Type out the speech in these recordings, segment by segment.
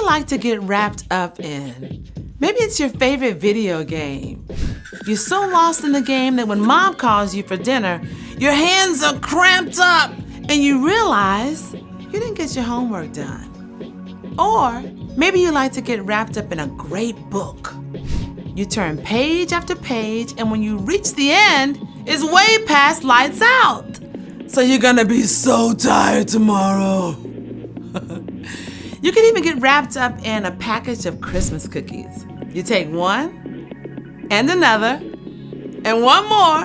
like to get wrapped up in? Maybe it's your favorite video game. You're so lost in the game that when mom calls you for dinner, your hands are cramped up and you realize you didn't get your homework done. Or maybe you like to get wrapped up in a great book. You turn page after page, and when you reach the end, it's way past lights out. So you're gonna be so tired tomorrow. You can even get wrapped up in a package of Christmas cookies. You take one, and another, and one more,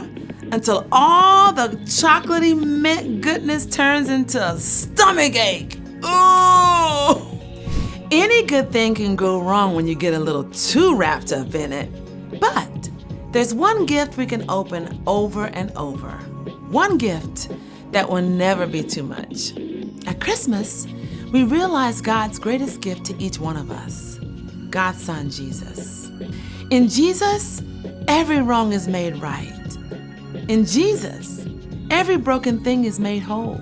until all the chocolatey mint goodness turns into a stomach ache. Ooh! Any good thing can go wrong when you get a little too wrapped up in it. But there's one gift we can open over and over. One gift that will never be too much. At Christmas, we realize God's greatest gift to each one of us, God's Son, Jesus. In Jesus, every wrong is made right. In Jesus, every broken thing is made whole.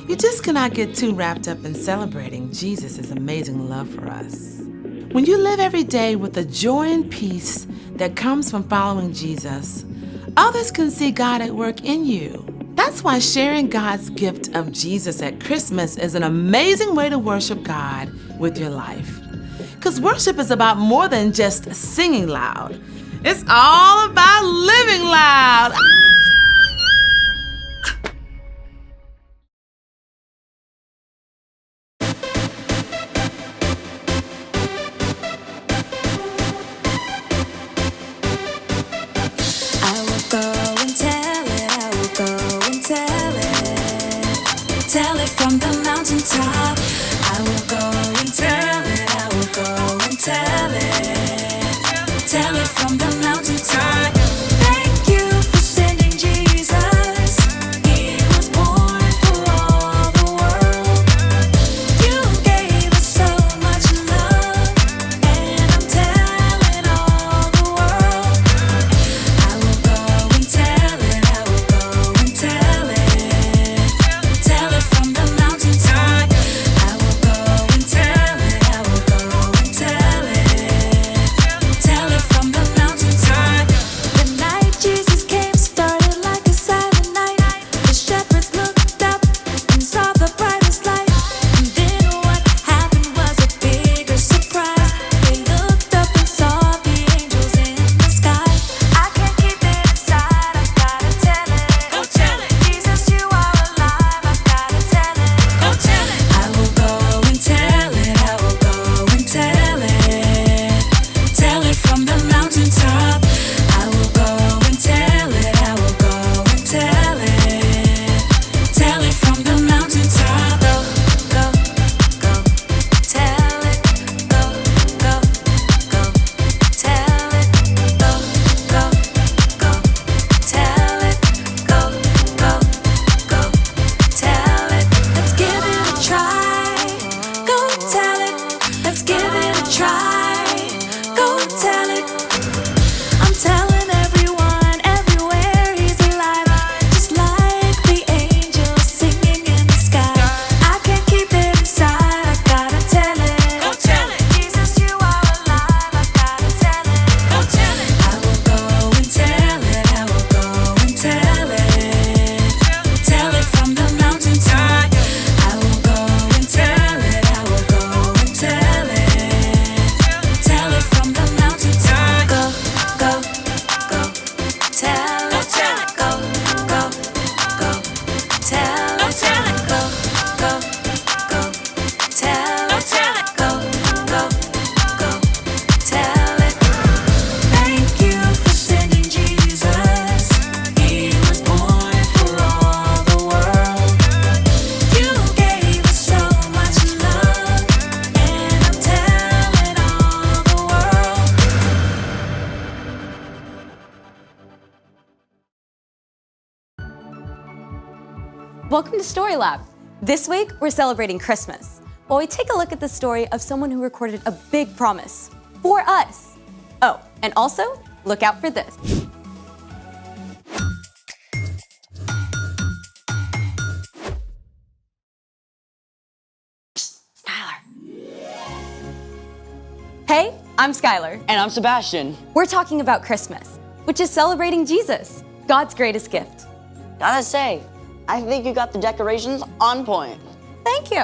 You just cannot get too wrapped up in celebrating Jesus' amazing love for us. When you live every day with the joy and peace that comes from following Jesus, others can see God at work in you. That's why sharing God's gift of Jesus at Christmas is an amazing way to worship God with your life. Because worship is about more than just singing loud. It's all about living loud. Tell it from the mountaintop. I will go and tell it. I will go and tell it. Tell it from the mountaintop. Thank you for sending Jesus. He was born for all the world. You gave us so much love, and I'm telling all the world. I will go and tell it. I will go and tell it. Tell it from the mountaintop. I will go and tell it. I will go and tell it. Tell it from the mountaintop. The night Jesus came started like a silent night. The shepherds looked up and saw the brightest light. And then what happened was a bigger surprise. They looked up and saw the angels in the sky. I can't keep it inside. I've gotta tell it. Go tell it. Jesus, you are alive. I've gotta tell it. Go tell it. I will go and tell it. I will go and tell it. Tell it from the mountaintop. I will go and tell it. I will go and tell it. Tell it from the mountaintop. Go, go, go. Tell it. Go, go, go. Tell it. Go, go, go. Tell it. Go, go, go. Tell it. Let's give it a try. Go tell it. Let's give it a try. Go tell it. I'm telling everyone everywhere he's alive. Just like the angels singing in the sky. I can't keep it inside. I gotta tell it. Go tell it. Jesus, you are alive. I gotta tell it. Go tell it. I will go and tell it. I will go and tell it. Tell it from the mountaintop. I will go and tell it. I will go and tell it. Tell it from the mountaintop. Go, go, go. Tell it. Go, go, go. Tell it. Go, go, go. Tell it. Go, go, go. Tell it. Thank you for sending Jesus. He was born for all the world. You gave us so much love, and I'm telling all the world. Welcome to Story Lab. This week, we're celebrating Christmas. While we take a look at the story of someone who recorded a big promise for us. Oh, and also, look out for this. Tyler. Hey, I'm Skylar. And I'm Sebastian. We're talking about Christmas, which is celebrating Jesus, God's greatest gift. Gotta say, I think you got the decorations on point. Thank you.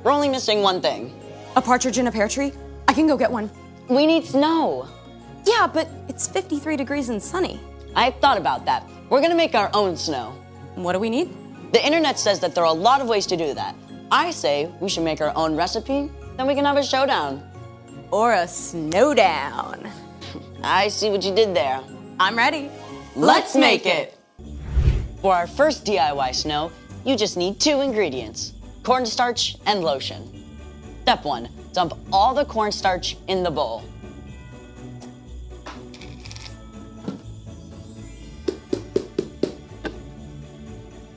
We're only missing one thing. A partridge in a pear tree? I can go get one. We need snow. Yeah, but it's 53 degrees and sunny. I thought about that. We're gonna make our own snow. What do we need? The internet says that there are a lot of ways to do that. I say we should make our own recipe, then we can have a showdown. Or a snowdown. I see what you did there. I'm ready. Let's make it! For our first DIY snow, you just need 2 ingredients, cornstarch and lotion. Step 1, dump all the cornstarch in the bowl.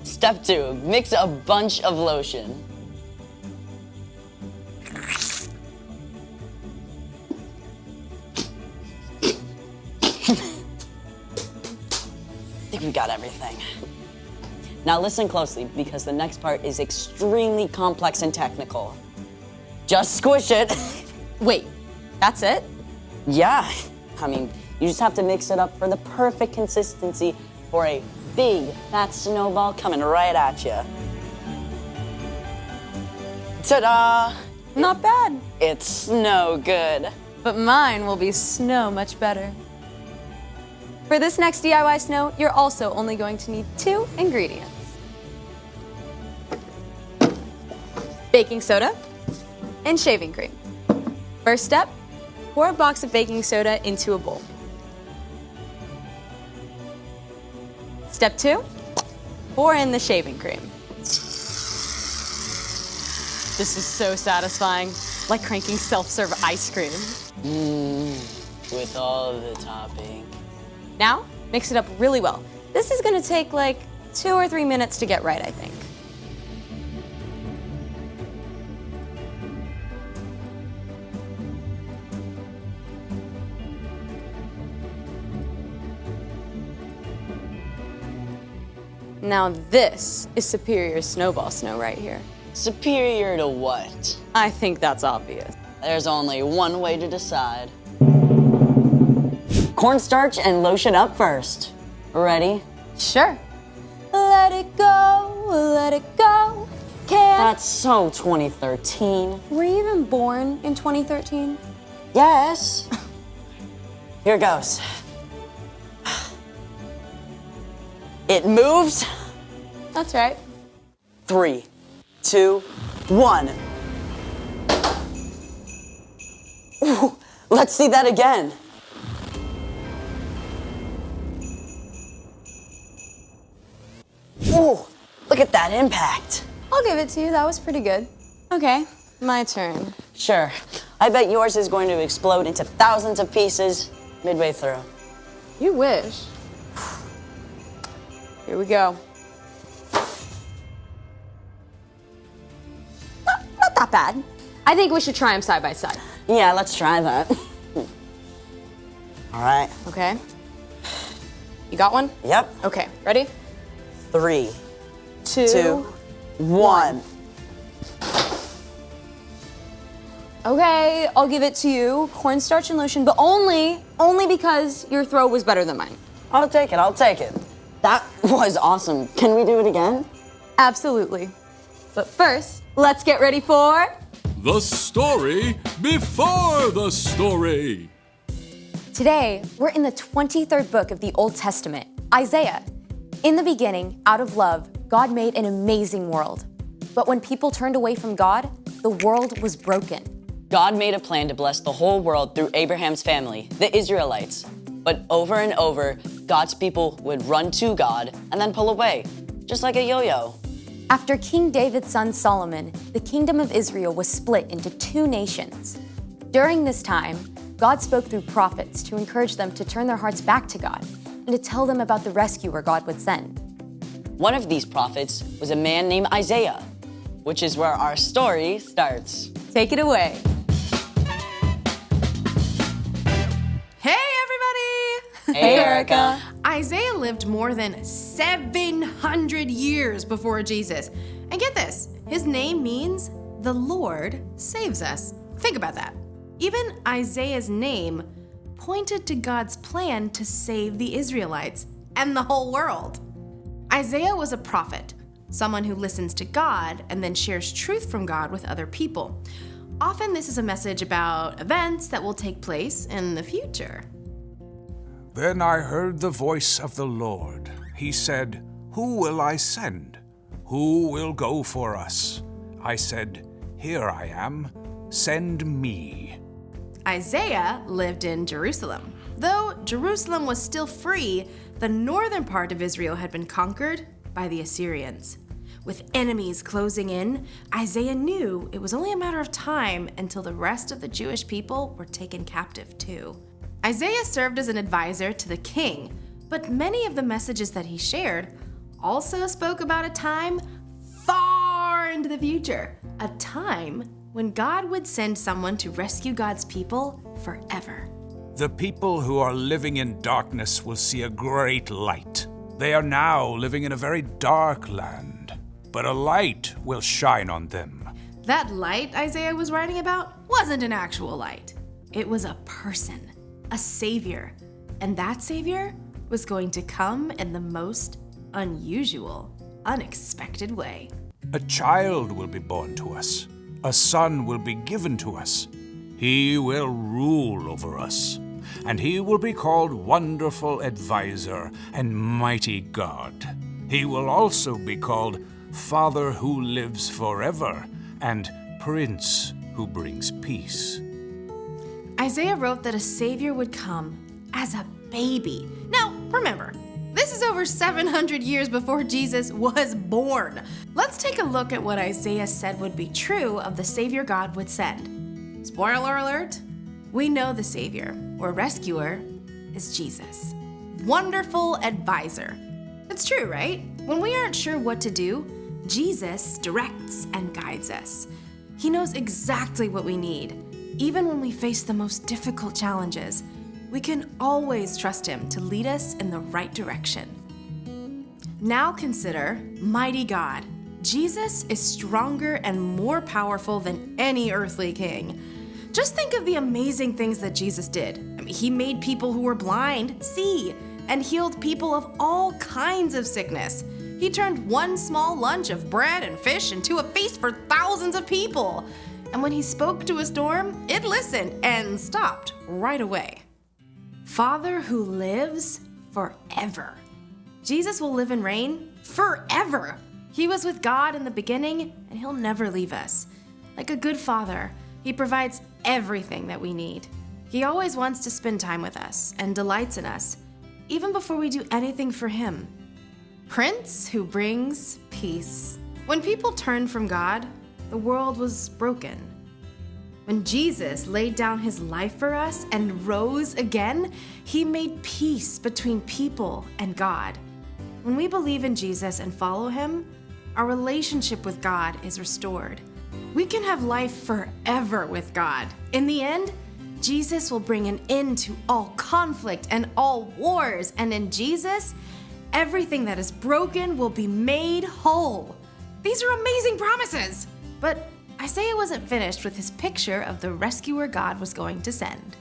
Step 2, mix a bunch of lotion. I think we got everything. Now listen closely, because the next part is extremely complex and technical. Just squish it. Wait, that's it? Yeah, I mean, you just have to mix it up for the perfect consistency for a big, fat snowball coming right at you. Ta-da! Not bad. It's snow good. But mine will be snow much better. For this next DIY snow, you're also only going to need 2 ingredients. Baking soda and shaving cream. First step, pour a box of baking soda into a bowl. Step 2, pour in the shaving cream. This is so satisfying, like cranking self-serve ice cream. With all of the topping. Now, mix it up really well. This is gonna take like 2 or 3 minutes to get right, I think. Now this is superior snowball snow right here. Superior to what? I think that's obvious. There's only one way to decide. Cornstarch and lotion up first. Ready? Sure. Let it go, let it go. Can't. That's so 2013. Were you even born in 2013? Yes. Here goes. It moves. That's right. 3, 2, 1. Ooh, let's see that again. Ooh, look at that impact. I'll give it to you. That was pretty good. Okay, my turn. Sure. I bet yours is going to explode into thousands of pieces midway through. You wish. Here we go. Not that bad. I think we should try them side by side. Yeah, let's try that. All right. Okay. You got one? Yep. Okay, ready? 3, 2, 2, 1. Okay, I'll give it to you. Cornstarch and lotion, but only because your throw was better than mine. I'll take it, I'll take it. That was awesome. Can we do it again? Absolutely. But first, let's get ready for... The story before the story. Today, we're in the 23rd book of the Old Testament, Isaiah. In the beginning, out of love, God made an amazing world. But when people turned away from God, the world was broken. God made a plan to bless the whole world through Abraham's family, the Israelites. But over and over, God's people would run to God and then pull away, just like a yo-yo. After King David's son Solomon, the kingdom of Israel was split into 2 nations. During this time, God spoke through prophets to encourage them to turn their hearts back to God and to tell them about the rescuer God would send. One of these prophets was a man named Isaiah, which is where our story starts. Take it away. Hey, everybody! Hey, Erica. Isaiah lived more than 700 years before Jesus. And get this, his name means the Lord saves us. Think about that. Even Isaiah's name pointed to God's plan to save the Israelites and the whole world. Isaiah was a prophet, someone who listens to God and then shares truth from God with other people. Often this is a message about events that will take place in the future. Then I heard the voice of the Lord. He said, "Who will I send? Who will go for us?" I said, "Here I am. Send me." Isaiah lived in Jerusalem. Though Jerusalem was still free, the northern part of Israel had been conquered by the Assyrians. With enemies closing in, Isaiah knew it was only a matter of time until the rest of the Jewish people were taken captive too. Isaiah served as an advisor to the king, but many of the messages that he shared also spoke about a time far into the future, a time when God would send someone to rescue God's people forever. The people who are living in darkness will see a great light. They are now living in a very dark land, but a light will shine on them. That light Isaiah was writing about wasn't an actual light. It was a person, a savior, and that savior was going to come in the most unusual, unexpected way. A child will be born to us. A son will be given to us. He will rule over us, and he will be called Wonderful Advisor and Mighty God. He will also be called Father who lives forever and Prince who brings peace. Isaiah wrote that a savior would come as a baby. Now, remember, this is over 700 years before Jesus was born. Let's take a look at what Isaiah said would be true of the savior God would send. Spoiler alert, we know the savior or rescuer is Jesus. Wonderful advisor. It's true, right? When we aren't sure what to do, Jesus directs and guides us. He knows exactly what we need. Even when we face the most difficult challenges, we can always trust him to lead us in the right direction. Now consider Mighty God. Jesus is stronger and more powerful than any earthly king. Just think of the amazing things that Jesus did. He made people who were blind see and healed people of all kinds of sickness. He turned one small lunch of bread and fish into a feast for thousands of people. And when he spoke to a storm, it listened and stopped right away. Father who lives forever. Jesus will live and reign forever. He was with God in the beginning, and he'll never leave us. Like a good father, he provides everything that we need. He always wants to spend time with us and delights in us, even before we do anything for him. Prince who brings peace. When people turned from God, the world was broken. When Jesus laid down his life for us and rose again, he made peace between people and God. When we believe in Jesus and follow him, our relationship with God is restored. We can have life forever with God. In the end, Jesus will bring an end to all conflict and all wars, and in Jesus, everything that is broken will be made whole. These are amazing promises! But Isaiah wasn't finished with his picture of the rescuer God was going to send.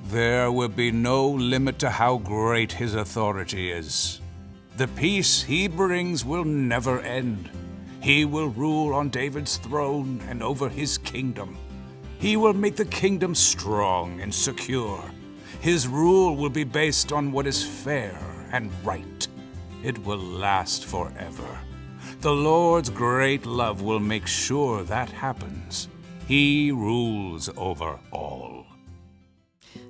There will be no limit to how great his authority is. The peace he brings will never end. He will rule on David's throne and over his kingdom. He will make the kingdom strong and secure. His rule will be based on what is fair and right. It will last forever. The Lord's great love will make sure that happens. He rules over all.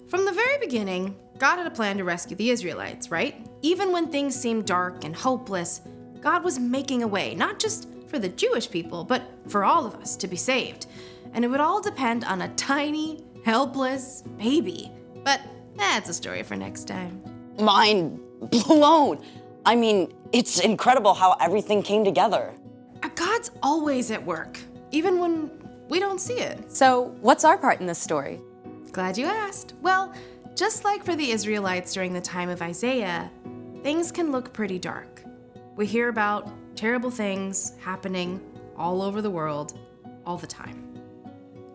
From the very beginning, God had a plan to rescue the Israelites, right? Even when things seemed dark and hopeless, God was making a way, not just for the Jewish people, but for all of us to be saved. And it would all depend on a tiny, helpless baby. But that's a story for next time. Mind blown. I mean, it's incredible how everything came together. God's always at work, even when we don't see it. So, what's our part in this story? Glad you asked. Well, just like for the Israelites during the time of Isaiah, things can look pretty dark. We hear about terrible things happening all over the world all the time.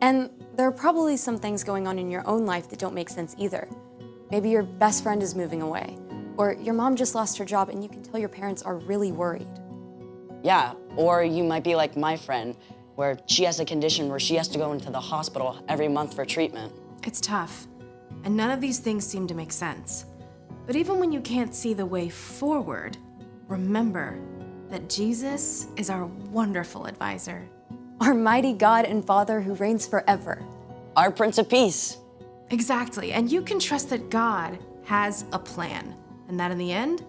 And there are probably some things going on in your own life that don't make sense either. Maybe your best friend is moving away, or your mom just lost her job and you can tell your parents are really worried. Yeah, or you might be like my friend, where she has a condition where she has to go into the hospital every month for treatment. It's tough, and none of these things seem to make sense. But even when you can't see the way forward, remember that Jesus is our wonderful advisor. Our mighty God and Father who reigns forever. Our Prince of Peace. Exactly, and you can trust that God has a plan, and that in the end,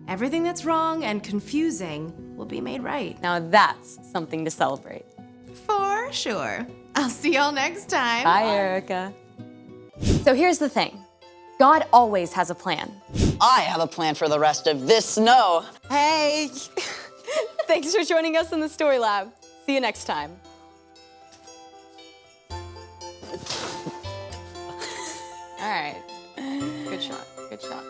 everything that's wrong and confusing will be made right. Now that's something to celebrate. For sure. I'll see y'all next time. Bye, Erica. So here's the thing. God always has a plan. I have a plan for the rest of this snow. Hey! Thanks for joining us in the Story Lab. See you next time. All right. Good shot. Good shot.